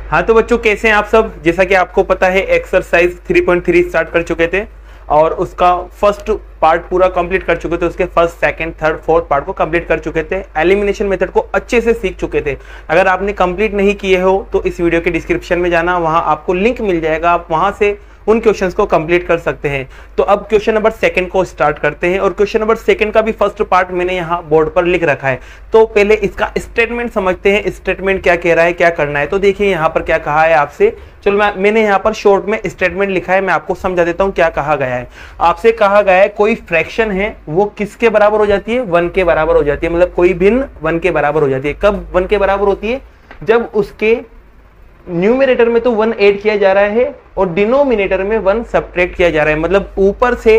हाँ तो बच्चों कैसे हैं आप सब। जैसा कि आपको पता है एक्सरसाइज 3.3 स्टार्ट कर चुके थे और उसका फर्स्ट पार्ट पूरा कंप्लीट कर चुके थे। उसके first second third fourth part को कंप्लीट कर चुके थे। एलिमिनेशन मेथड को अच्छे से सीख चुके थे। अगर आपने कंप्लीट नहीं किए हो तो इस वीडियो के डिस्क्रिप्शन में जाना, वहां आपको लिंक मिल जाएगा, आप वहां से उन क्वेश्चंस को कंप्लीट कर सकते हैं। तो अब क्वेश्चन नंबर सेकंड को स्टार्ट करते हैं और क्वेश्चन नंबर सेकंड का भी फर्स्ट पार्ट मैंने यहाँ बोर्ड पर लिख रखा है। तो पहले इसका स्टेटमेंट समझते हैं, स्टेटमेंट क्या कह रहा है, क्या करना है। तो देखिए यहाँ पर क्या कहा है आपसे। चलो मैंने यहाँ पर शॉर्ट में स्टेटमेंट लिखा है, मैं आपको समझा देता हूँ क्या कहा गया है। आपसे कहा गया है कोई फ्रैक्शन है वो किसके बराबर हो जाती है, 1 के बराबर हो जाती है। मतलब कोई भिन्न 1 के बराबर हो जाती है। कब 1 के बराबर होती है? जब उसके न्यूमरेटर में तो 1 ऐड किया जा रहा है और डिनोमिनेटर में 1 सब्ट्रैक्ट किया जा रहा है। मतलब ऊपर से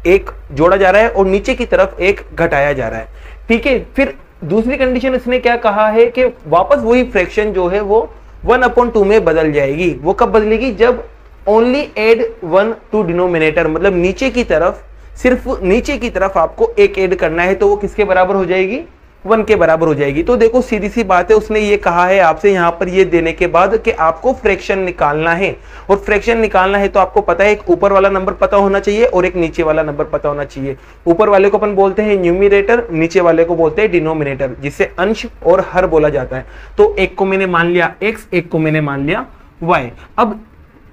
एक जोड़ा जा रहा है और नीचे की तरफ एक घटाया जा रहा है। ठीक है। फिर दूसरी कंडीशन इसने क्या कहा है कि वापस वही फ्रैक्शन जो है वो 1/2 में बदल जाएगी। वो कब बदलेगी? जब ओनली एड 1 टू डिनोमिनेटर, मतलब नीचे की तरफ, सिर्फ नीचे की तरफ आपको एक ऐड करना है तो वो किसके बराबर हो जाएगी? 1 के बराबर हो जाएगी। तो देखो सीधी सी बात है, उसने ये कहा है आपसे यहाँ पर ये देने के बाद कि आपको फ्रैक्शन निकालना है। और फ्रैक्शन निकालना है तो आपको पता है एक ऊपर वाला नंबर पता होना चाहिए और एक नीचे वाला नंबर पता होना चाहिए। ऊपर वाले को अपन बोलते हैं न्यूमरेटर, नीचे वाले को बोलते हैं डिनोमिनेटर, जिसे अंश और हर बोला जाता है। तो एक को मैंने मान लिया x, एक को मैंने मान लिया y। अब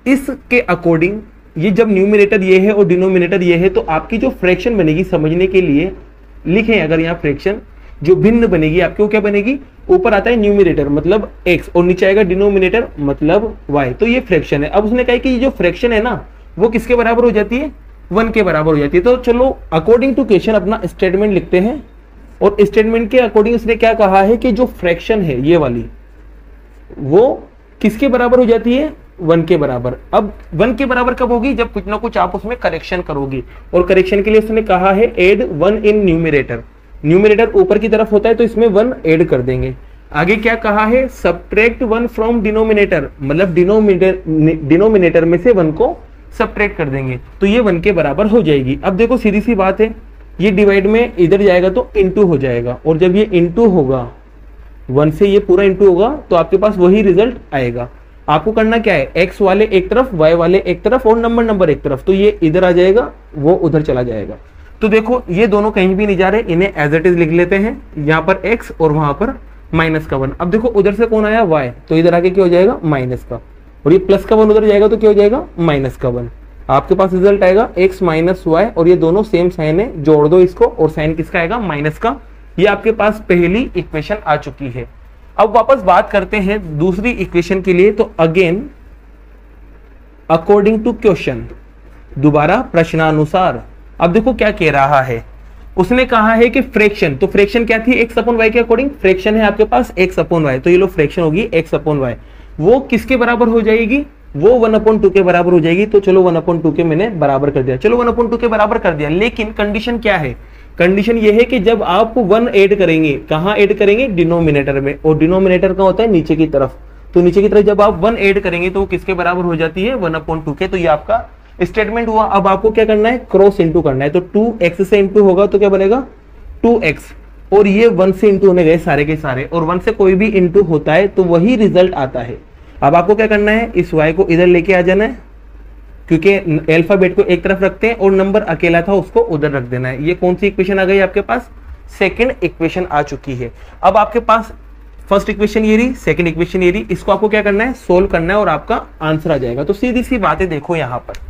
इसके अकॉर्डिंग ये जब न्यूमरेटर ये है और डिनोमिनेटर ये है तो आपकी जो फ्रैक्शन बनेगी, समझने के लिए लिखें अगर यहाँ फ्रैक्शन जो भिन्न बनेगी आपकी, वो क्या बनेगी? ऊपर आता है न्यूमरेटर मतलब x और नीचे आएगा डिनोमिनेटर मतलब y। तो ये फ्रैक्शन है। अब उसने कहा कि ये जो फ्रैक्शन है ना वो किसके बराबर हो जाती है? 1 के बराबर हो जाती है। तो चलो अकॉर्डिंग टू क्वेश्चन अपना स्टेटमेंट लिखते हैं और स्टेटमेंट के अकॉर्डिंग उसने क्या कहा है कि जो फ्रैक्शन है ये वाली वो किसके बराबर हो जाती है? 1 के बराबर। अब 1 के बराबर कब होगी? जब कुछ ना कुछ आप उसमें करेक्शन करोगे। और करेक्शन के लिए उसने कहा है एड 1 इन न्यूमरेटर। न्यूमरेटर ऊपर की तरफ होता है तो इसमें 1 ऐड कर देंगे। आगे क्या कहा है? सब्ट्रैक्ट 1 फ्रॉम डिनोमिनेटर, मतलब डिनोमिनेटर में से 1 को सब्ट्रैक्ट कर देंगे तो ये 1 के बराबर हो जाएगी। अब देखो सीधी सी बात है, ये डिवाइड में इधर जाएगा तो इनटू हो जाएगा और जब ये इनटू होगा 1 से, ये पूरा इनटू होगा तो आपके पास वही रिजल्ट आएगा। आपको करना क्या है? x वाले एक तरफ, y वाले एक तरफ और नंबर एक तरफ। तो ये इधर आ जाएगा, वो उधर चला जाएगा। तो देखो ये दोनों कहीं भी नहीं जा रहे, इन्हें एज इट इज लिख लेते हैं। यहाँ पर x और वहां पर -1। अब देखो उधर से कौन आया? y। तो इधर आके क्या हो जाएगा? माइनस का, और ये +1 उधर जाएगा तो क्या हो जाएगा? -1। आपके पास रिजल्ट आएगा x - y और ये दोनों सेम साइन है, जोड़ दो इसको और साइन किसका आएगा? माइनस का। ये आपके पास पहली इक्वेशन आ चुकी है। अब वापस बात करते हैं दूसरी इक्वेशन के लिए। तो अगेन अकॉर्डिंग टू क्वेश्चन, दोबारा प्रश्नानुसार। अब देखो क्या कह रहा है, उसने कहा है कि फ्रैक्शन, तो फ्रैक्शन क्या थी? x/y के अकॉर्डिंग फ्रैक्शन है आपके पास x/y। तो ये लो फ्रैक्शन होगी x/y, वो किसके बराबर हो जाएगी? वो 1/2 के बराबर हो जाएगी। तो चलो 1/2 के मैंने बराबर कर दिया। चलो 1/2 के बराबर कर दिया, लेकिन कंडीशन क्या है? कंडीशन ये है कि जब आप 1 ऐड करेंगे, कहां ऐड करेंगे? डिनोमिनेटर में। और डिनोमिनेटर का होता है नीचे की तरफ। तो नीचे की तरफ जब आप 1 ऐड करेंगे तो वो किसके बराबर हो जाती है? 1/2 के। तो ये आपका स्टेटमेंट हुआ। अब आपको क्या करना है? क्रॉस इंटू करना है। तो 2x से इंटू होगा तो क्या बनेगा? 2x। और ये 1 से इंटू होने गए सारे के सारे, और 1 से कोई भी इंटू होता है तो वही रिजल्ट आता है। अब आपको क्या करना है? इस y को इधर लेके आ जाना है, क्योंकि अल्फाबेट को एक तरफ रखते हैं और नंबर अकेला था उसको उधर रख देना है। ये कौन सी इक्वेशन आ गई आपके पास? सेकंड इक्वेशन आ चुकी है। अब आपके पास फर्स्ट इक्वेशन ये रही, सेकंड इक्वेशन ये रही। इसको आपको क्या करना है? सोल्व करना है और आपका आंसर आ जाएगा। तो सीधी सी बात है, देखो यहाँ पर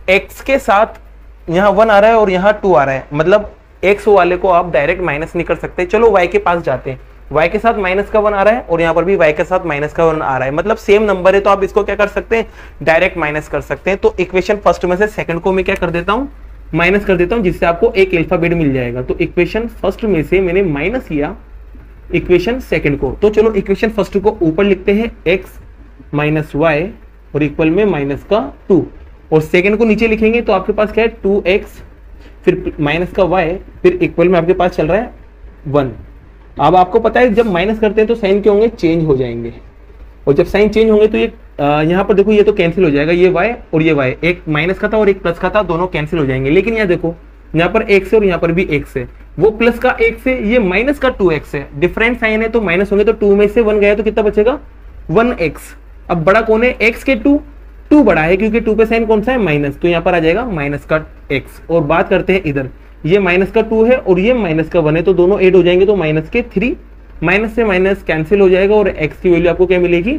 x के साथ यहाँ 1 आ रहा है और यहाँ 2 आ रहा है, मतलब x वाले को आप डायरेक्ट माइनस नहीं कर सकते। चलो y के पास जाते हैं। y के साथ -1 आ रहा है और यहाँ पर भी y के साथ -1 आ रहा है, मतलब सेम नंबर है। तो आप इसको क्या कर सकते हैं? डायरेक्ट माइनस कर सकते हैं। तो इक्वेशन फर्स्ट में से सेकंड को मैं क्या कर देता हूँ? माइनस कर देता हूँ, जिससे आपको एक अल्फाबेट मिल जाएगा। तो इक्वेशन फर्स्ट में से मैंने माइनस किया इक्वेशन सेकंड को। तो चलो इक्वेशन फर्स्ट को ऊपर लिखते हैं, x - y और इक्वल में -2, और सेकंड को नीचे लिखेंगे तो आपके पास क्या है? 2x फिर -y फिर इक्वल में आपके पास चल रहा है 1। अब आपको पता है जब माइनस करते हैं तो साइन क्या होंगे? चेंज हो जाएंगे, और जब साइन चेंज होंगे तो ये यहाँ पर देखो ये तो कैंसिल हो जाएगा, ये y और ये y, एक माइनस का था और एक प्लस का था, दोनों कैंसिल हो जाएंगे। लेकिन यहाँ देखो यहाँ पर x है और यहाँ पर भी x है, वो प्लस का x है, ये माइनस का 2x है, डिफरेंट साइन है तो माइनस होंगे, तो 2 में से 1 गया तो कितना बचेगा? 1x। अब बड़ा कौन है, x के 2, 2 बड़ा है क्योंकि 2 पे साइन कौन सा है, माइनस, तो यहाँ पर आ जाएगा माइनस का x। और बात करते हैं इधर, ये माइनस का 2 है और ये माइनस का 1 है, तो दोनों ऐड हो जाएंगे तो माइनस के 3, माइनस से माइनस कैंसिल हो जाएगा और x की वैल्यू आपको क्या मिलेगी,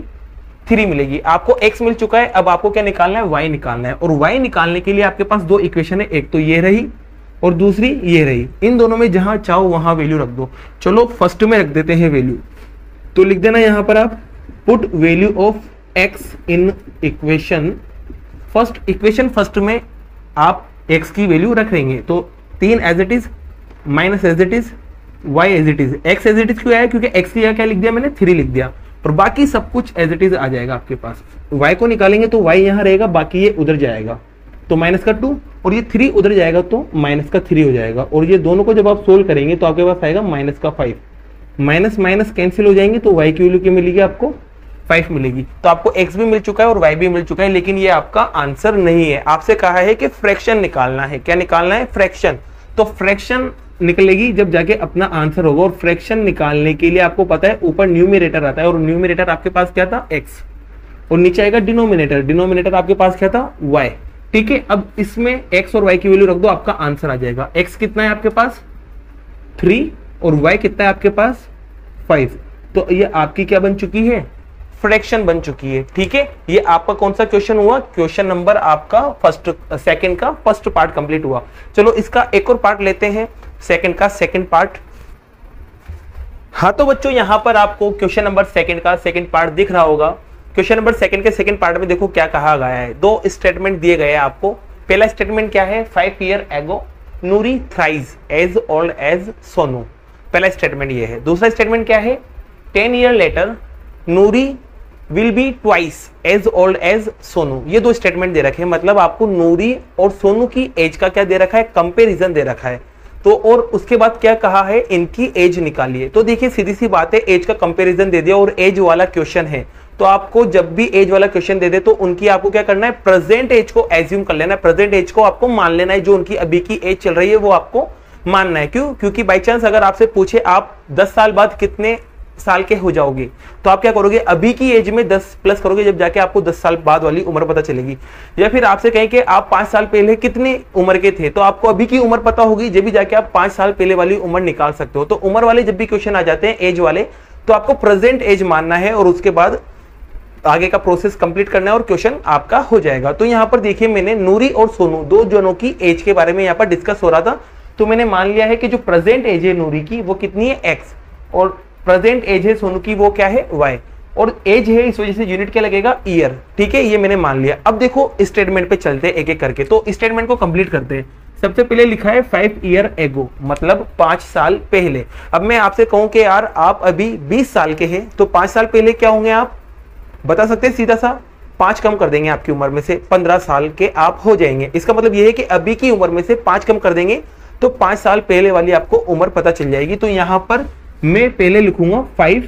3 मिलेगी। आपको x मिल चुका है, अब आपको क्या निकालना है, y निकालना है। और y निकालने के लिए आपके पास दो इक्वेशन है, एक तो ये रही और दूसरी ये रही। इन दोनों में जहां चाहो वहां वैल्यू रख दो। चलो फर्स्ट में रख देते हैं वैल्यू, तो लिख देना यहां पर आप put value of x in equation first. Equation first में आप x की वैल्यू रख देंगे, तो 3 as it is, minus as it is, y as it is. x as it is क्यों आया, क्योंकि x की जगह क्या लिख दिया मैंने, 3 लिख दिया, और बाकी सब कुछ एज इट इज आ जाएगा आपके पास। y को निकालेंगे तो y यहाँ रहेगा, बाकी ये उधर जाएगा तो माइनस का 2, और ये 3 उधर जाएगा तो माइनस का 3 हो जाएगा। और ये दोनों को जब आप सोल्व करेंगे तो आपके पास आएगा माइनस का 5, माइनस माइनस कैंसिल हो जाएंगे तो y की वैल्यू क्या मिलेगी आपको, 5 मिलेगी। तो आपको x भी मिल चुका है और y भी मिल चुका है, लेकिन ये आपका आंसर नहीं है। आपसे कहा है कि फ्रैक्शन निकालना है। क्या निकालना है, फ्रैक्शन। तो फ्रैक्शन निकलेगी जब जाके अपना आंसर होगा। और फ्रैक्शन निकालने के लिए आपको पता है ऊपर न्यूमरेटर आता है, और न्यूमरेटर आपके पास क्या था, x, और नीचे आएगा डिनोमिनेटर, डिनोमिनेटर आपके पास क्या था, y। ठीक है, अब इसमें x और y की वैल्यू रख दो, आपका आंसर आ जाएगा। x कितना है आपके पास, 3, और y कितना है आपके पास, 5। तो ये आपकी क्या बन चुकी है, फ्रैक्शन बन चुकी है। ठीक है, ये आपका कौन सा क्वेश्चन हुआ, क्वेश्चन नंबर आपका सेकंड का फर्स्ट पार्ट कंप्लीट हुआ। चलो इसका एक और पार्ट लेते हैं, सेकंड का सेकंड पार्ट। हाँ तो बच्चों यहाँ पर आपको क्वेश्चन नंबर सेकंड का सेकंड पार्ट दिख रहा होगा। क्वेश्चन नंबर सेकंड के सेकंड पार्ट में देखो क्या कहा गया है। 2 स्टेटमेंट दिए गए हैं आपको। पहला स्टेटमेंट क्या है, 5 year ago Noori thrice as old as Sonu. पहला स्टेटमेंट ये है। दूसरा स्टेटमेंट क्या है, 10 year later Noori will be twice as old as Sonu. ये 2 स्टेटमेंट दे रखे हैं, मतलब आपको नूरी और सोनू की एज का क्या दे रखा है, कंपेरिजन दे रखा है। तो और उसके बाद क्या कहा है, इनकी एज निकालिए। तो देखिए सीधी सी बात है, एज का कंपैरिजन दे दिया और एज वाला क्वेश्चन है, तो आपको जब भी एज वाला क्वेश्चन दे दे तो उनकी आपको क्या करना है, प्रेजेंट एज को एज्यूम कर लेना है, प्रेजेंट एज को आपको मान लेना है। जो उनकी अभी की एज चल रही है वो आपको मानना है। क्यों, क्योंकि बाई चांस अगर आपसे पूछे आप 10 साल बाद कितने साल के हो जाओगे, तो आप क्या करोगे, अभी की एज में 10 प्लस करोगे, जब जाके आपको 10 साल बाद वाली उम्र पता चलेगी। या फिर आपसे कहें कि आप 5 साल पहले कितने उम्र के थे, तो आपको अभी की उम्र पता होगी, जब भी जाके आप 5 साल पहले वाली उम्र निकाल सकते हो। तो उम्र वाले जब भी क्वेश्चन आ जाते हैं एज वाले, तो आपको प्रेजेंट एज मानना है और उसके बाद आगे का प्रोसेस कंप्लीट करना है और क्वेश्चन आपका हो जाएगा। तो यहाँ पर देखिए मैंने नूरी और सोनू 2 जनों की एज के बारे में यहाँ पर डिस्कस हो रहा था। तो मैंने मान लिया है कि जो प्रेजेंट एज है नूरी की वो कितनी है, x, और प्रेजेंट एज है सोनू की वो क्या है, y, और एज है इस वजह से यूनिट क्या लगेगा, ईयर। ठीक है, ये मैंने मान लिया। अब देखो स्टेटमेंट पे चलते हैं एक एक करके। तो स्टेटमेंट को कंप्लीट करते हैं। सबसे पहले लिखा है 5 ईयर एगो, मतलब 5 साल पहले। अब मैं आपसे कहूं कि यार आप अभी 20 साल के हैं, तो 5 साल पहले क्या होंगे आप बता सकते हैं, सीधा सा 5 कम कर देंगे आपकी उम्र में से, 15 साल के आप हो जाएंगे। इसका मतलब यह है कि अभी की उम्र में से 5 कम कर देंगे तो 5 साल पहले वाली आपको उम्र पता चल जाएगी। तो यहां पर मैं पहले लिखूंगा 5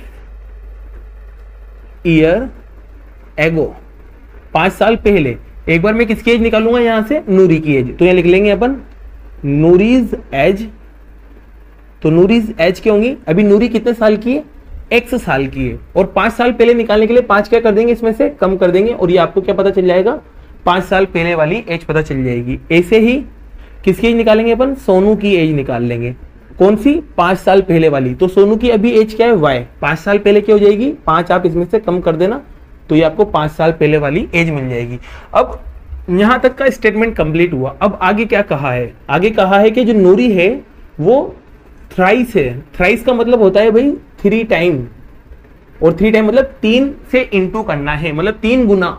ईयर एगो, 5 साल पहले। एक बार मैं किसकी एज निकालूंगा यहां से, नूरी की एज। तो यहां लिख लेंगे अपन नूरीज एज। तो नूरीज एज क्या होंगी, अभी नूरी कितने साल की है, x साल की है, और 5 साल पहले निकालने के लिए 5 क्या कर देंगे, इसमें से कम कर देंगे, और ये आपको क्या पता चल जाएगा, 5 साल पहले वाली एज पता चल जाएगी। ऐसे ही किसकी एज निकालेंगे अपन, सोनू की एज निकाल लेंगे। कौन सी, 5 साल पहले वाली। तो सोनू की अभी एज क्या है, y, 5 साल पहले क्या हो जाएगी, 5 आप इसमें से कम कर देना, तो ये आपको 5 साल पहले वाली एज मिल जाएगी। अब यहां तक का स्टेटमेंट कंप्लीट हुआ। अब आगे क्या कहा है, आगे कहा है कि जो नूरी है वो थ्राइस है। थ्राइस का मतलब होता है भाई 3 टाइम, और 3 टाइम मतलब 3 से इंटू करना है, मतलब 3 गुना।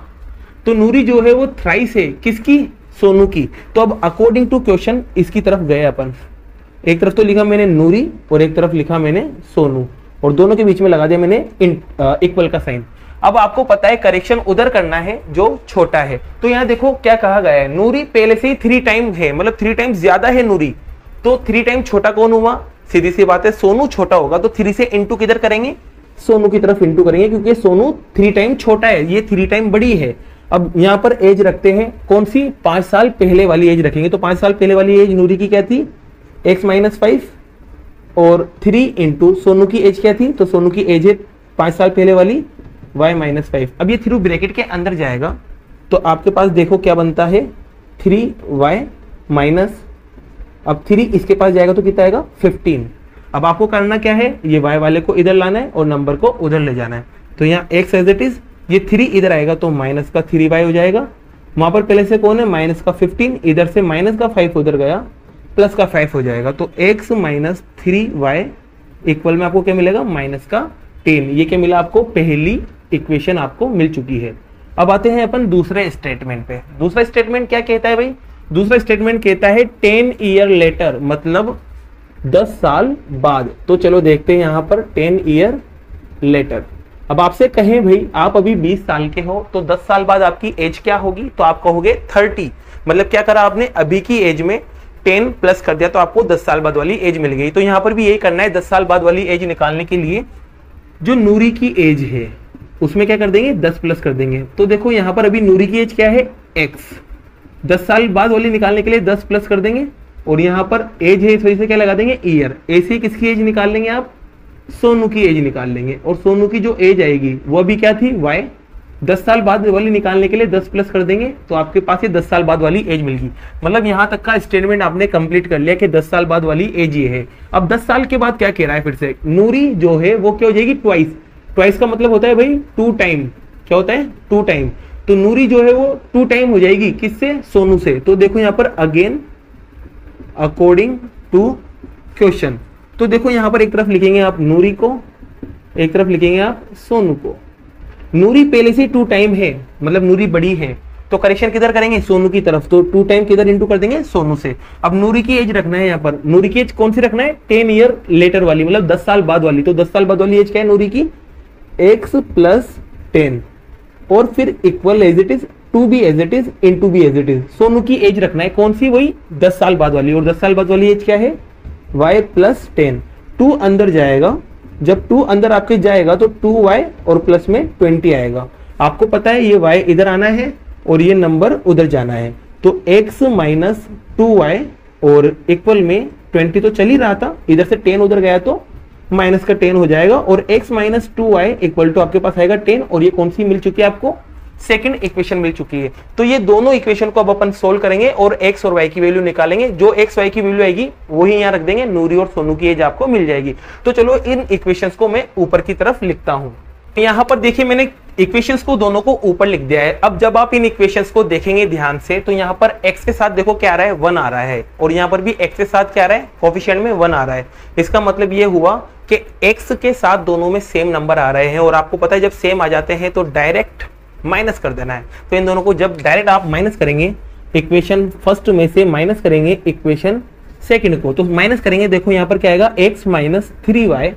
तो नूरी जो है वो थ्राइस है, किसकी, सोनू की। तो अब अकॉर्डिंग टू क्वेश्चन इसकी तरफ गए अपन। एक तरफ तो लिखा मैंने नूरी और एक तरफ लिखा मैंने सोनू, और दोनों के बीच में लगा दिया मैंने इक्वल का साइन। अब आपको पता है करेक्शन उधर करना है जो छोटा है। तो यहाँ देखो क्या कहा गया है, नूरी पहले से ही 3 टाइम है, मतलब 3 टाइम ज्यादा है नूरी। तो 3 टाइम छोटा कौन हुआ, सीधी सी बात है सोनू छोटा होगा। तो 3 से इंटू किधर करेंगे, सोनू की तरफ इंटू करेंगे, क्योंकि सोनू 3 टाइम छोटा है, ये 3 टाइम बड़ी है। अब यहाँ पर एज रखते हैं कौन सी, 5 साल पहले वाली एज रखेंगे। तो 5 साल पहले वाली एज नूरी की क्या थी, x - 5, और 3 इंटू सोनू की एज क्या थी, तो सोनू की एज है 5 साल पहले वाली y माइनस 5। अब ये थ्रू ब्रैकेट के अंदर जाएगा तो आपके पास देखो क्या बनता है 3y माइनस, अब 3 इसके पास जाएगा तो कितना आएगा 15। अब आपको करना क्या है, ये y वाले को इधर लाना है और नंबर को उधर ले जाना है। तो यहाँ x एज इट इज, ये 3 इधर आएगा तो माइनस का 3y हो जाएगा। वहां पर पहले से कौन है माइनस का 15, इधर से माइनस का 5 उधर गया, प्लस का 5 हो जाएगा। तो x माइनस 3y इक्वल में आपको क्या मिलेगा माइनस का 10। ये क्या मिला आपको, पहली इक्वेशन आपको मिल चुकी है। अब आते हैं अपन दूसरे स्टेटमेंट पे। दूसरा स्टेटमेंट क्या कहता है भाई, दूसरा स्टेटमेंट कहता है 10 ईयर लेटर, मतलब 10 साल बाद। तो चलो देखते हैं यहाँ पर 10 ईयर लेटर। अब आपसे कहें भाई आप अभी 20 साल के हो तो 10 साल बाद आपकी एज क्या होगी, तो आप कहोगे 30। मतलब क्या करा आपने, अभी की एज में 10 प्लस कर दिया तो आपको 10 साल बाद वाली एज मिल गई। तो यहाँ पर भी यही करना है, 10 साल बाद वाली एज निकालने के लिए जो नूरी की एज है उसमें क्या कर देंगे 10 प्लस कर देंगे। तो देखो यहाँ पर अभी नूरी की एज क्या है x, 10 साल बाद वाली निकालने के लिए 10 प्लस कर देंगे और यहाँ पर एज है इस वजह से क्या लगा देंगे ईयर। ऐसे किसकी एज निकाल लेंगे आप, सोनू की एज निकाल लेंगे और सोनू की जो एज आएगी वो भी क्या थी y, 10 साल बाद वाली निकालने के लिए 10 प्लस कर देंगे तो आपके पास ये 10 साल बाद वाली एज मिल गई। मतलब यहाँ तक का स्टेटमेंट आपने कंप्लीट कर लिया कि 10 साल बाद वाली एज ये है। अब 10 साल के बाद क्या कह रहा है, फिर से नूरी जो है वो क्या हो जाएगी ट्वाइस। ट्वाइस का मतलब होता है भाई 2 टाइम, क्या होता है 2 टाइम। तो नूरी जो है वो 2 टाइम हो जाएगी किससे, सोनू से। तो देखो यहाँ पर अगेन अकॉर्डिंग टू क्वेश्चन, तो देखो यहाँ पर एक तरफ लिखेंगे आप नूरी को, एक तरफ लिखेंगे आप सोनू को। नूरी पहले से 2 टाइम है, मतलब नूरी बड़ी है तो करेक्शन किधर करेंगे, सोनू की तरफ। तो 2 टाइम किधर इंटू कर देंगे, सोनू से। अब नूरी की एज रखना है यहाँ पर, नूरी की एज कौन सी रखना है, 10 ईयर लेटर वाली, मतलब 10 साल बाद वाली। तो 10 साल बाद वाली एज क्या है नूरी की, x प्लस 10 और फिर equal as it is, two B as it is, into B as it is. Sonu की एज रखना है कौन सी, वही 10 साल बाद वाली। और 10 साल बाद वाली एज क्या है, y प्लस 10। 2 अंदर जाएगा, जब 2 अंदर आपके जाएगा तो 2y और प्लस में 20 आएगा। आपको पता है ये y इधर आना है और ये नंबर उधर जाना है। तो x माइनस 2y और इक्वल में 20 तो चल ही रहा था, इधर से 10 उधर गया तो माइनस का 10 हो जाएगा और x minus 2y equal to आपके पास आएगा 10। और ये कौन सी मिल चुकी है आपको, सेकंड इक्वेशन मिल चुकी है। तो ये दोनों इक्वेशन को अब अपन सोल्व करेंगे और x और y की वैल्यू निकालेंगे। जो x y की वैल्यू आएगी वही यहाँ रख देंगे, नूरी और सोनू की एज आपको मिल जाएगी। तो चलो इन इक्वेशंस को मैं ऊपर की तरफ लिखता हूं। यहाँ पर देखिए मैंने इक्वेशंस को दोनों को ऊपर लिख दिया है। अब जब आप इन इक्वेशंस को देखेंगे ध्यान से तो यहाँ पर x के साथ देखो क्या आ रहा है, 1 आ रहा है और यहाँ पर भी x के साथ क्या आ रहा है, कोफिशिएंट में 1 आ रहा है। इसका मतलब ये हुआ कि x के साथ दोनों में सेम नंबर आ रहे हैं और आपको पता है जब सेम आ जाते हैं तो डायरेक्ट माइनस कर देना है। तो इन दोनों को जब डायरेक्ट आप माइनस करेंगे, इक्वेशन फर्स्ट में से माइनस करेंगे इक्वेशन सेकंड को, तो माइनस करेंगे देखो यहाँ पर क्या आएगा x माइनस 3y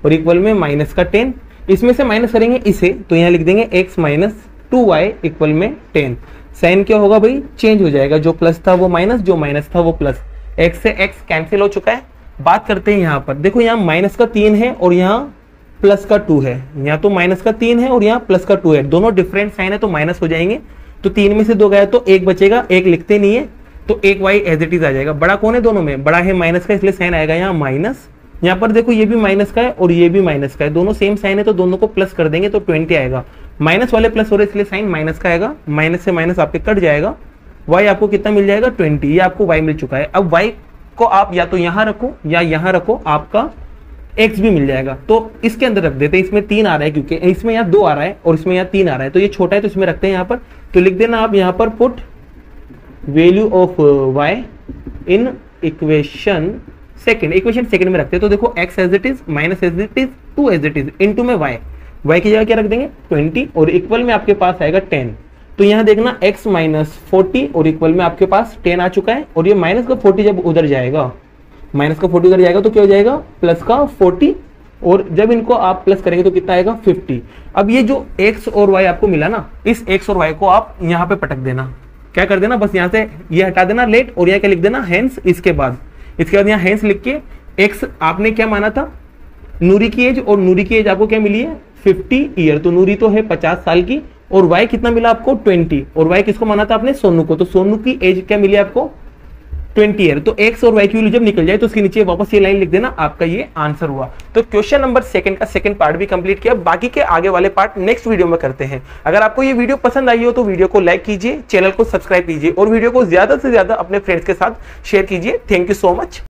और इक्वल में माइनस का 10। इसमें से माइनस करेंगे इसे तो यहाँ लिख देंगे x माइनस 2y इक्वल में 10। साइन क्या होगा भाई, चेंज हो जाएगा, जो प्लस था वो माइनस, जो माइनस था वो प्लस। x से x कैंसिल हो चुका है। बात करते हैं यहाँ पर, देखो यहाँ माइनस का 3 है और यहाँ प्लस का 2 है। यहाँ तो माइनस का 3 है और यहाँ प्लस का 2 है, दोनों डिफरेंट साइन है तो माइनस हो जाएंगे। तो 3 में से 2 गया तो 1 बचेगा, 1 लिखते नहीं है तो 1 y एज इट इज आ जाएगा। बड़ा कौन है दोनों में, बड़ा है माइनस का, इसलिए साइन आएगा यहाँ माइनस। यहाँ पर देखो ये भी माइनस का है और ये भी माइनस का है, दोनों सेम साइन है तो दोनों को प्लस कर देंगे तो 20 आएगा। माइनस वाले प्लस हो रहे इसलिए साइन माइनस का आएगा, माइनस से माइनस आपके कट जाएगा। y आपको कितना मिल जाएगा 20, ये आपको y मिल चुका है। अब y को आप या तो यहाँ रखो या यहाँ रखो, आपका x भी मिल जाएगा। तो इसके अंदर रख देते हैं, इसमें 3 आ रहा है क्योंकि इसमें यहाँ 2 आ रहा है और इसमें यहाँ 3 आ रहा है तो ये छोटा है तो इसमें रखते हैं यहाँ पर। तो लिख देना आप यहाँ पर put value of y in equation second, equation second में रखते हैं। तो देखो x as it is minus as it is 2 as it is into में y की जगह क्या रख देंगे 20 और इक्वल में आपके पास आएगा 10। तो यहाँ देखना x माइनस 40 और इक्वल में आपके पास 10 आ चुका है और ये माइनस का 40 जब उधर जाएगा, माइनस का 40 उधर जाएगा तो क्या हो जाएगा प्लस का 40 और जब इनको आप प्लस करेंगे तो कितना आएगा 50। अब ये जो x और y आपको मिला ना, इस x और y को आप यहाँ पे पटक देना। क्या कर देना, बस यहाँ से ये हटा देना लेट और यहाँ क्या लिख देना हेंस। इसके बाद यहाँ हेंस लिख के x आपने क्या माना था नूरी की एज, और नूरी की एज आपको क्या मिली है 50 ईयर। तो नूरी तो है 50 साल की और y कितना मिला आपको 20 और y किसको माना था आपने सोनू को, तो सोनू की एज क्या मिली आपको 20 है। तो एक्स और वाई की वैल्यू जब निकल जाए तो उसके नीचे वापस ये लाइन लिख देना, आपका ये आंसर हुआ। तो क्वेश्चन नंबर सेकंड का सेकंड पार्ट भी कंप्लीट किया, बाकी के आगे वाले पार्ट नेक्स्ट वीडियो में करते हैं। अगर आपको ये वीडियो पसंद आई हो तो वीडियो को लाइक कीजिए, चैनल को सब्सक्राइब कीजिए और वीडियो को ज्यादा से ज्यादा अपने फ्रेंड्स के साथ शेयर कीजिए। Thank you so much.